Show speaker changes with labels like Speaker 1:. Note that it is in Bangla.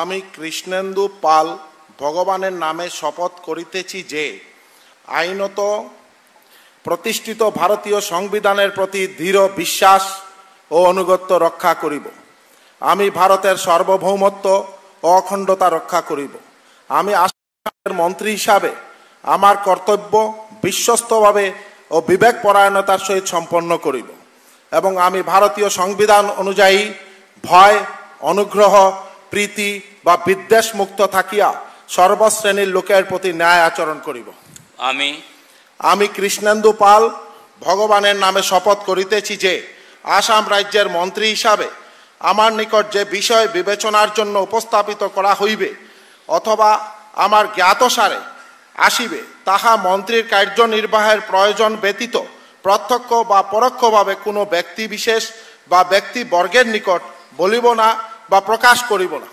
Speaker 1: আমি কৃষ্ণেন্দু পাল ভগবানের নামে শপথ করিতেছি যে আইনত প্রতিষ্ঠিত ভারতীয় সংবিধানের প্রতি দৃঢ় বিশ্বাস ও আনুগত্য রক্ষা করিব। আমি ভারতের সার্বভৌমত্ব ও অখণ্ডতা রক্ষা করিব। আমি আসামের মন্ত্রী হিসাবে আমার কর্তব্য বিশ্বস্তভাবে ও বিবেকপরায়ণতার সহিত সম্পন্ন করিব এবং আমি ভারতীয় সংবিধান অনুযায়ী ভয়, অনুগ্রহ, প্রীতি বা বিদ্বেষ মুক্ত থাকিয়া সর্বশ্রেণীর লোকের প্রতি ন্যায় আচরণ করিব। আমি কৃষ্ণেন্দু পাল ভগবানের নামে শপথ করিতেছি যে আসাম রাজ্যের মন্ত্রী হিসাবে আমার নিকট যে বিষয় বিবেচনার জন্য উপস্থাপিত করা হইবে অথবা আমার জ্ঞাতসারে আসিবে তাহা মন্ত্রীর কার্যনির্বাহের প্রয়োজন ব্যতীত প্রত্যক্ষ বা পরোক্ষভাবে কোনো ব্যক্তি বিশেষ বা ব্যক্তিবর্গের নিকট বলিব না বা প্রকাশ করিব না।